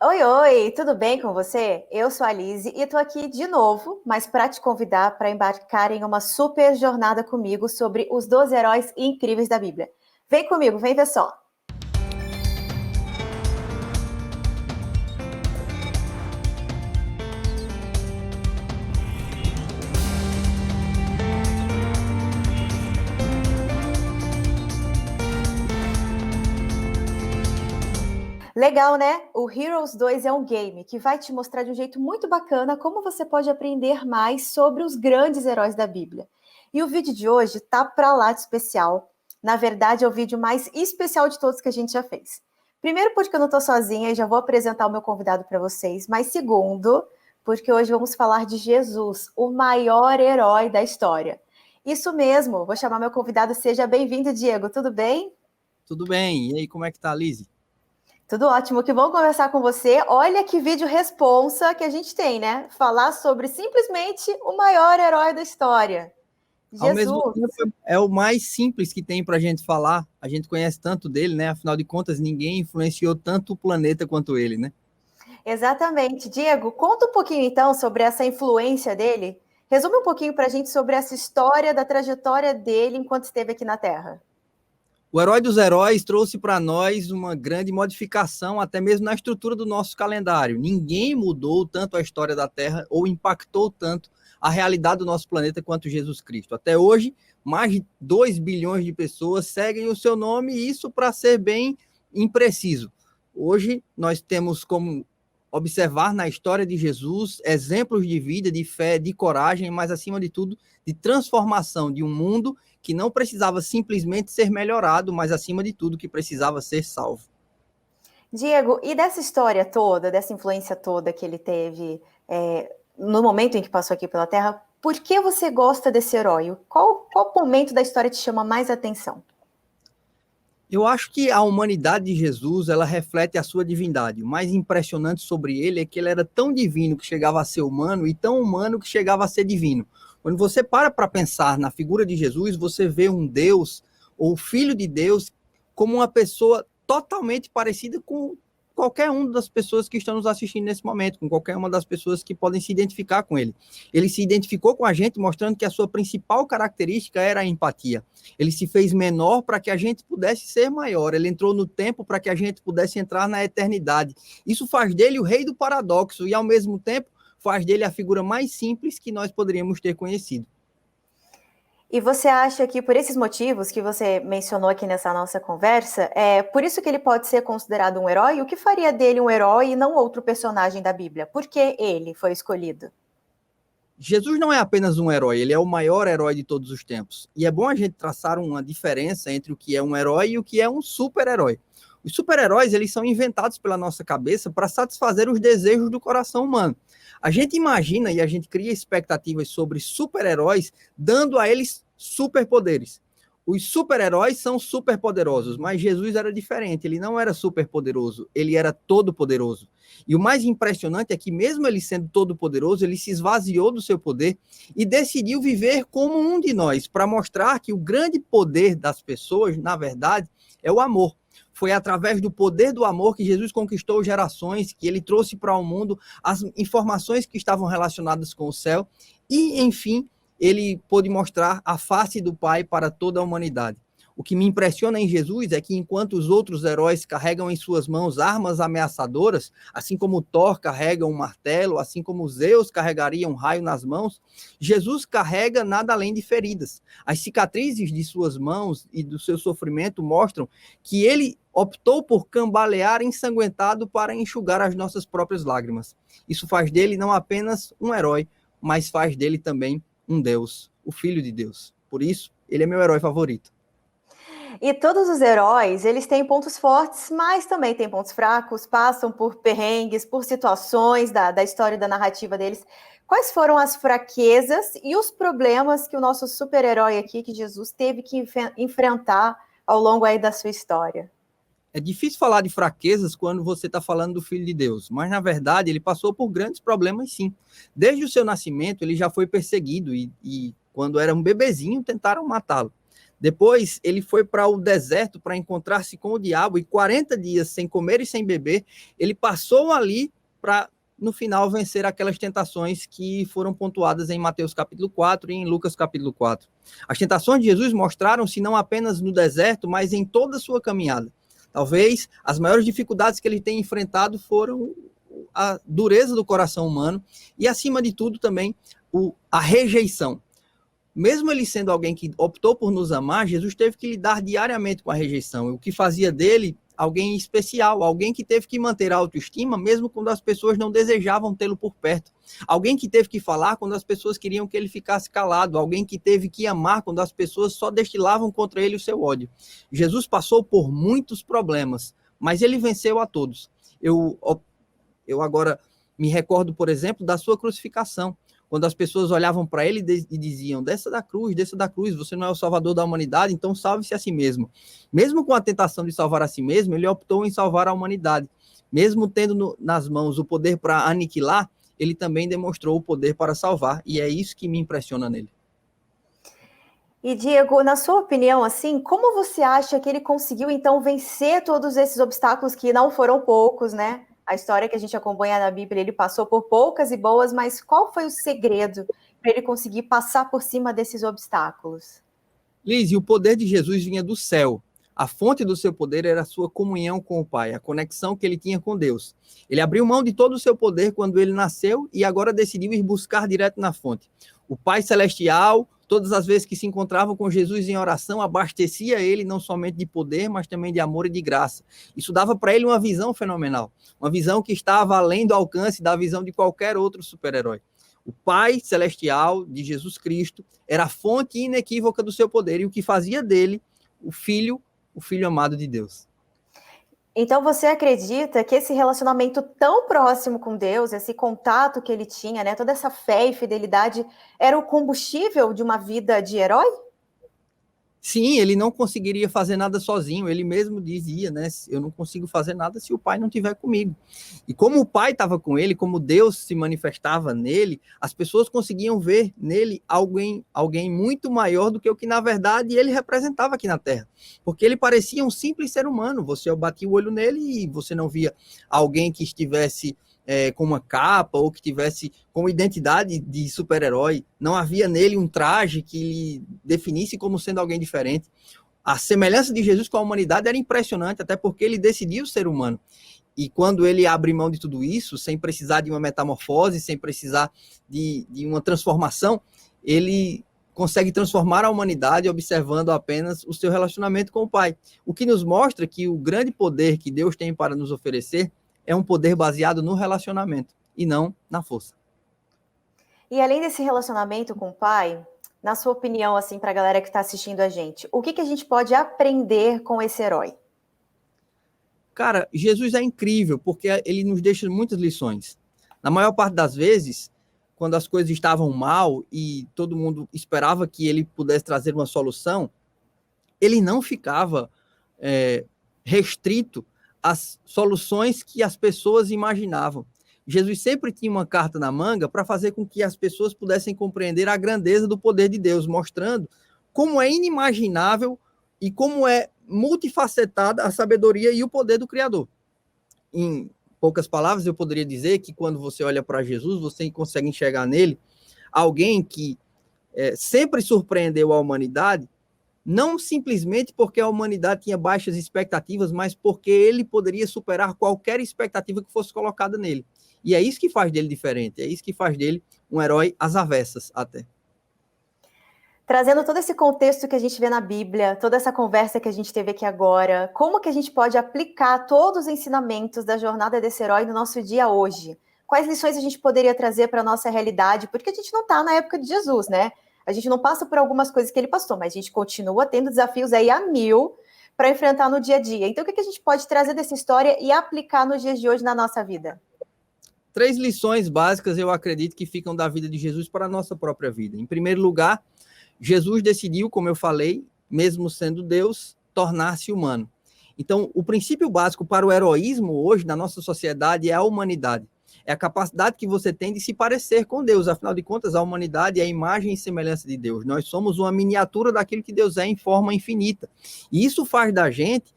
Oi, oi, tudo bem com você? Eu sou a Lizzie e tô aqui de novo, mas para te convidar para embarcar em uma super jornada comigo sobre os 12 heróis incríveis da Bíblia. Vem comigo, vem ver só. Legal, né? O Heroes 2 é um game que vai te mostrar de um jeito muito bacana como você pode aprender mais sobre os grandes heróis da Bíblia. E o vídeo de hoje tá pra lá de especial. Na verdade, é o vídeo mais especial de todos que a gente já fez. Primeiro, porque eu não tô sozinha e já vou apresentar o meu convidado para vocês. Mas segundo, porque hoje vamos falar de Jesus, o maior herói da história. Isso mesmo, vou chamar meu convidado. Seja bem-vindo, Diego. Tudo bem? Tudo bem. E aí, como é que tá, Lizzie? Tudo ótimo, que bom conversar com você. Olha que vídeo responsa que a gente tem, né? Falar sobre simplesmente o maior herói da história, Ao mesmo Jesus. tempo, é o mais simples que tem para a gente falar. A gente conhece tanto dele, né? Afinal de contas, ninguém influenciou tanto o planeta quanto ele, né? Exatamente. Diego, conta um pouquinho então sobre essa influência dele. Resume um pouquinho para a gente sobre essa história da trajetória dele enquanto esteve aqui na Terra. O herói dos heróis trouxe para nós uma grande modificação, até mesmo na estrutura do nosso calendário. Ninguém mudou tanto a história da Terra ou impactou tanto a realidade do nosso planeta quanto Jesus Cristo. Até hoje, mais de 2 bilhões de pessoas seguem o seu nome, e isso para ser bem impreciso. Hoje, nós temos como observar na história de Jesus exemplos de vida, de fé, de coragem, mas, acima de tudo, de transformação de um mundo que não precisava simplesmente ser melhorado, mas, acima de tudo, que precisava ser salvo. Diego, e dessa história toda, dessa influência toda que ele teve no momento em que passou aqui pela Terra, por que você gosta desse herói? Qual momento da história te chama mais atenção? Eu acho que a humanidade de Jesus, ela reflete a sua divindade. O mais impressionante sobre ele é que ele era tão divino que chegava a ser humano e tão humano que chegava a ser divino. Quando você para pensar na figura de Jesus, você vê um Deus, ou filho de Deus, como uma pessoa totalmente parecida com qualquer uma das pessoas que estão nos assistindo nesse momento, com qualquer uma das pessoas que podem se identificar com ele. Ele se identificou com a gente, mostrando que a sua principal característica era a empatia. Ele se fez menor para que a gente pudesse ser maior. Ele entrou no tempo para que a gente pudesse entrar na eternidade. Isso faz dele o rei do paradoxo e, ao mesmo tempo, faz dele a figura mais simples que nós poderíamos ter conhecido. E você acha que por esses motivos que você mencionou aqui nessa nossa conversa, é por isso que ele pode ser considerado um herói? O que faria dele um herói e não outro personagem da Bíblia? Por que ele foi escolhido? Jesus não é apenas um herói, ele é o maior herói de todos os tempos. E é bom a gente traçar uma diferença entre o que é um herói e o que é um super-herói. Os super-heróis, eles são inventados pela nossa cabeça para satisfazer os desejos do coração humano. A gente imagina e a gente cria expectativas sobre super-heróis, dando a eles superpoderes. Os super-heróis são superpoderosos, mas Jesus era diferente. Ele não era superpoderoso, ele era todo-poderoso. E o mais impressionante é que, mesmo ele sendo todo-poderoso, ele se esvaziou do seu poder e decidiu viver como um de nós, para mostrar que o grande poder das pessoas, na verdade, é o amor. Foi através do poder do amor que Jesus conquistou gerações, que ele trouxe para o mundo as informações que estavam relacionadas com o céu e, enfim, ele pôde mostrar a face do Pai para toda a humanidade. O que me impressiona em Jesus é que, enquanto os outros heróis carregam em suas mãos armas ameaçadoras, assim como Thor carrega um martelo, assim como Zeus carregaria um raio nas mãos, Jesus carrega nada além de feridas. As cicatrizes de suas mãos e do seu sofrimento mostram que ele optou por cambalear ensanguentado para enxugar as nossas próprias lágrimas. Isso faz dele não apenas um herói, mas faz dele também um Deus, o Filho de Deus. Por isso, ele é meu herói favorito. E todos os heróis, eles têm pontos fortes, mas também têm pontos fracos, passam por perrengues, por situações da história e da narrativa deles. Quais foram as fraquezas e os problemas que o nosso super-herói aqui, que Jesus, teve que enfrentar ao longo aí da sua história? É difícil falar de fraquezas quando você está falando do Filho de Deus, mas, na verdade, ele passou por grandes problemas, sim. Desde o seu nascimento, ele já foi perseguido e quando era um bebezinho, tentaram matá-lo. Depois, ele foi para o deserto para encontrar-se com o diabo, e 40 dias sem comer e sem beber, ele passou ali para, no final, vencer aquelas tentações que foram pontuadas em Mateus capítulo 4 e em Lucas capítulo 4. As tentações de Jesus mostraram-se não apenas no deserto, mas em toda a sua caminhada. Talvez as maiores dificuldades que ele tem enfrentado foram a dureza do coração humano e, acima de tudo, também a rejeição. Mesmo ele sendo alguém que optou por nos amar, Jesus teve que lidar diariamente com a rejeição, o que fazia dele alguém especial, alguém que teve que manter a autoestima mesmo quando as pessoas não desejavam tê-lo por perto, alguém que teve que falar quando as pessoas queriam que ele ficasse calado, alguém que teve que amar quando as pessoas só destilavam contra ele o seu ódio. Jesus passou por muitos problemas, mas ele venceu a todos. Eu agora me recordo, por exemplo, da sua crucificação, quando as pessoas olhavam para ele e diziam, desça da cruz, você não é o salvador da humanidade, então salve-se a si mesmo. Mesmo com a tentação de salvar a si mesmo, ele optou em salvar a humanidade. Mesmo tendo nas mãos o poder para aniquilar, ele também demonstrou o poder para salvar, e é isso que me impressiona nele. E, Diego, na sua opinião, assim, como você acha que ele conseguiu, então, vencer todos esses obstáculos que não foram poucos, né? A história que a gente acompanha na Bíblia, ele passou por poucas e boas, mas qual foi o segredo para ele conseguir passar por cima desses obstáculos? Liz, o poder de Jesus vinha do céu. A fonte do seu poder era a sua comunhão com o Pai, a conexão que ele tinha com Deus. Ele abriu mão de todo o seu poder quando ele nasceu e agora decidiu ir buscar direto na fonte. O Pai Celestial, todas as vezes que se encontravam com Jesus em oração, abastecia ele não somente de poder, mas também de amor e de graça. Isso dava para ele uma visão fenomenal, uma visão que estava além do alcance da visão de qualquer outro super-herói. O Pai Celestial de Jesus Cristo era a fonte inequívoca do seu poder e o que fazia dele o filho amado de Deus. Então você acredita que esse relacionamento tão próximo com Deus, esse contato que ele tinha, né, toda essa fé e fidelidade, era o combustível de uma vida de herói? Sim, ele não conseguiria fazer nada sozinho, ele mesmo dizia, né? Eu não consigo fazer nada se o Pai não estiver comigo. E como o Pai estava com ele, como Deus se manifestava nele, as pessoas conseguiam ver nele alguém muito maior do que o que, na verdade, ele representava aqui na Terra. Porque ele parecia um simples ser humano, você batia o olho nele e você não via alguém que estivesse com uma capa ou que tivesse como identidade de super-herói, não havia nele um traje que definisse como sendo alguém diferente. A semelhança de Jesus com a humanidade era impressionante, até porque ele decidiu ser humano. E quando ele abre mão de tudo isso, sem precisar de uma metamorfose, sem precisar de uma transformação, ele consegue transformar a humanidade observando apenas o seu relacionamento com o Pai. O que nos mostra que o grande poder que Deus tem para nos oferecer é um poder baseado no relacionamento e não na força. E além desse relacionamento com o Pai, na sua opinião, assim, para a galera que está assistindo a gente, o que a gente pode aprender com esse herói? Cara, Jesus é incrível porque ele nos deixa muitas lições. Na maior parte das vezes, quando as coisas estavam mal e todo mundo esperava que ele pudesse trazer uma solução, ele não ficava restrito as soluções que as pessoas imaginavam. Jesus sempre tinha uma carta na manga para fazer com que as pessoas pudessem compreender a grandeza do poder de Deus, mostrando como é inimaginável e como é multifacetada a sabedoria e o poder do Criador. Em poucas palavras, eu poderia dizer que quando você olha para Jesus, você consegue enxergar nele alguém que sempre surpreendeu a humanidade, não simplesmente porque a humanidade tinha baixas expectativas, mas porque ele poderia superar qualquer expectativa que fosse colocada nele. E é isso que faz dele diferente, é isso que faz dele um herói às avessas até. Trazendo todo esse contexto que a gente vê na Bíblia, toda essa conversa que a gente teve aqui agora, como que a gente pode aplicar todos os ensinamentos da jornada desse herói no nosso dia hoje? Quais lições a gente poderia trazer para a nossa realidade? Porque a gente não está na época de Jesus, né? A gente não passa por algumas coisas que ele passou, mas a gente continua tendo desafios aí a mil para enfrentar no dia a dia. Então, o que a gente pode trazer dessa história e aplicar nos dias de hoje na nossa vida? 3 lições básicas, eu acredito, que ficam da vida de Jesus para a nossa própria vida. Em primeiro lugar, Jesus decidiu, como eu falei, mesmo sendo Deus, tornar-se humano. Então, o princípio básico para o heroísmo hoje na nossa sociedade é a humanidade. É a capacidade que você tem de se parecer com Deus. Afinal de contas, a humanidade é a imagem e semelhança de Deus. Nós somos uma miniatura daquilo que Deus é em forma infinita. E isso faz da gente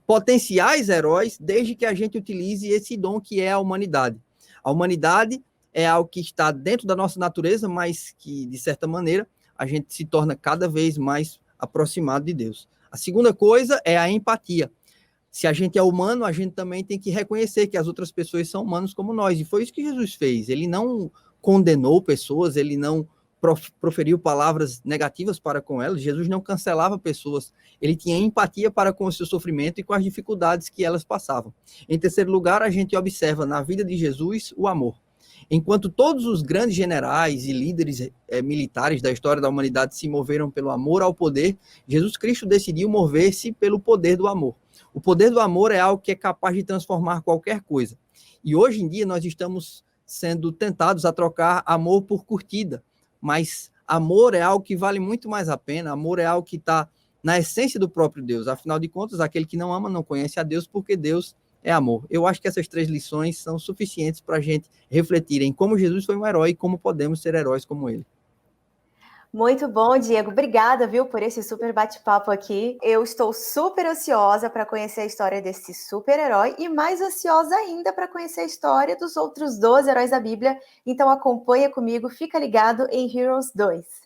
potenciais heróis, desde que a gente utilize esse dom que é a humanidade. A humanidade é algo que está dentro da nossa natureza, mas que, de certa maneira, a gente se torna cada vez mais aproximado de Deus. A segunda coisa é a empatia. Se a gente é humano, a gente também tem que reconhecer que as outras pessoas são humanos como nós. E foi isso que Jesus fez. Ele não condenou pessoas, ele não proferiu palavras negativas para com elas. Jesus não cancelava pessoas. Ele tinha empatia para com o seu sofrimento e com as dificuldades que elas passavam. Em terceiro lugar, a gente observa na vida de Jesus o amor. Enquanto todos os grandes generais e líderes militares da história da humanidade se moveram pelo amor ao poder, Jesus Cristo decidiu mover-se pelo poder do amor. O poder do amor é algo que é capaz de transformar qualquer coisa. E hoje em dia nós estamos sendo tentados a trocar amor por curtida. Mas amor é algo que vale muito mais a pena. Amor é algo que está na essência do próprio Deus. Afinal de contas, aquele que não ama não conhece a Deus, porque Deus é amor. Eu acho que essas 3 lições são suficientes para a gente refletir em como Jesus foi um herói e como podemos ser heróis como ele. Muito bom, Diego. Obrigada, viu, por esse super bate-papo aqui. Eu estou super ansiosa para conhecer a história desse super-herói e mais ansiosa ainda para conhecer a história dos outros 12 heróis da Bíblia. Então acompanha comigo, fica ligado em Heroes 2.